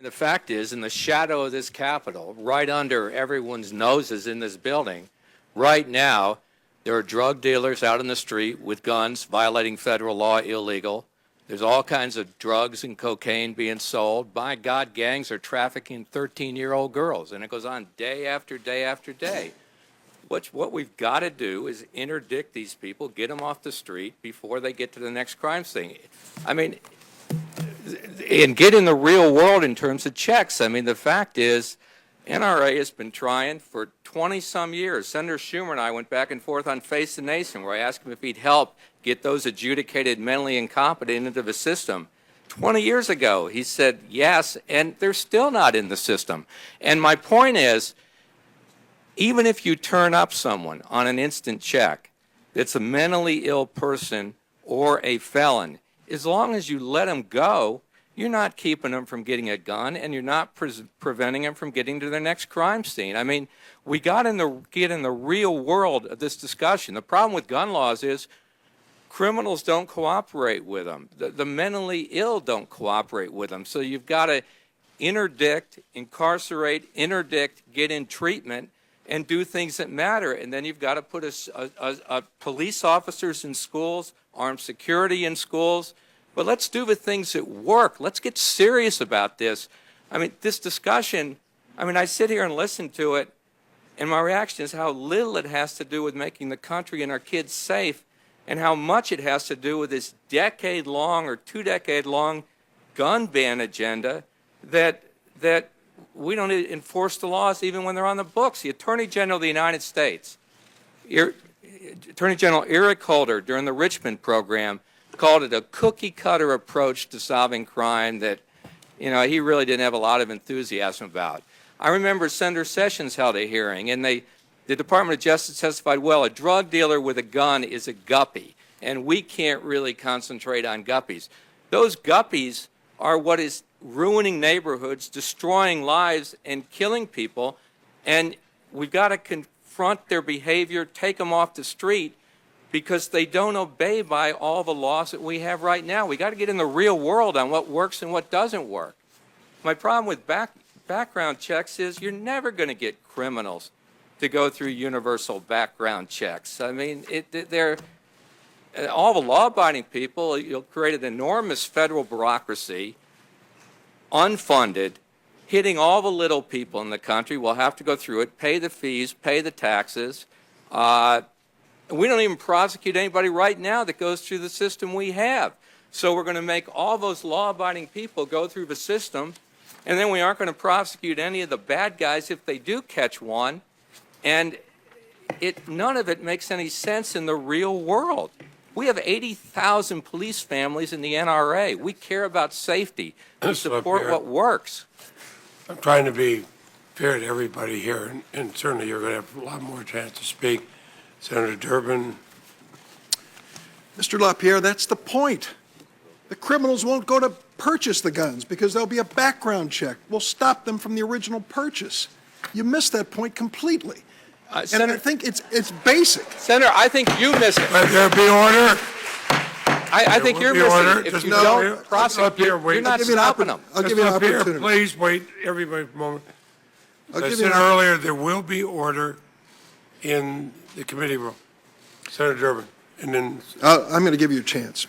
The fact is, in the shadow of this Capitol, right under everyone's noses in this building, right now, there are drug dealers out in the street with guns, violating federal law, illegal. There's all kinds of drugs and cocaine being sold. By God, gangs are trafficking 13-year-old girls, and it goes on day after day after day. What we've got to do is interdict these people, get them off the street before they get to the next crime scene. I mean, and get in the real world in terms of checks. I mean, the fact is, NRA has been trying for 20-some years. Senator Schumer and I went back and forth on Face the Nation, where I asked him if he'd help get those adjudicated mentally incompetent into the system. 20 years ago, he said yes, and they're still not in the system. And my point is, even if you turn up someone on an instant check that's a mentally ill person or a felon, as long as you let them go, you're not keeping them from getting a gun, and you're not preventing them from getting to their next crime scene. I mean, we got get in the real world of this discussion. The problem with gun laws is criminals don't cooperate with them. The mentally ill don't cooperate with them. So you've got to interdict, incarcerate, get in treatment, and do things that matter. And then you've got to put police officers in schools, armed security in schools. But let's do the things that work. Let's get serious about this. I mean, this discussion, I sit here and listen to it, and my reaction is how little it has to do with making the country and our kids safe, and how much it has to do with this decade-long or two-decade-long gun ban agenda that we don't enforce the laws even when they're on the books. The Attorney General of the United States, Attorney General Eric Holder, during the Richmond program, called it a cookie-cutter approach to solving crime that, he really didn't have a lot of enthusiasm about. I remember Senator Sessions held a hearing, and the Department of Justice testified, well, a drug dealer with a gun is a guppy, and we can't really concentrate on guppies. Those guppies are what is ruining neighborhoods, destroying lives, and killing people, and we've got to confront their behavior, take them off the street, because they don't obey by all the laws that we have right now. We got to get in the real world on what works and what doesn't work. My problem with background checks is you're never going to get criminals to go through universal background checks. I mean, they're all the law-abiding people. You'll create an enormous federal bureaucracy, unfunded, hitting all the little people in the country. Will have to go through it, pay the fees, pay the taxes. We don't even prosecute anybody right now that goes through the system we have. So we're going to make all those law-abiding people go through the system, and then we aren't going to prosecute any of the bad guys if they do catch one. And none of it makes any sense in the real world. We have 80,000 police families in the NRA. We care about safety. We support what works. I'm trying to be fair to everybody here, and certainly you're going to have a lot more chance to speak. Senator Durbin. Mr. LaPierre, that's the point. The criminals won't go to purchase the guns because there'll be a background check. We'll stop them from the original purchase. You missed that point completely. And I think it's basic. Senator, I think you missed it. Let there be order. I think you're missing it. If you don't prosecute, you're not stopping them. I'll give you an opportunity. Please wait, everybody, for a moment. As I said earlier, there will be order in the committee room. Senator Durbin, and then I'm going to give you a chance.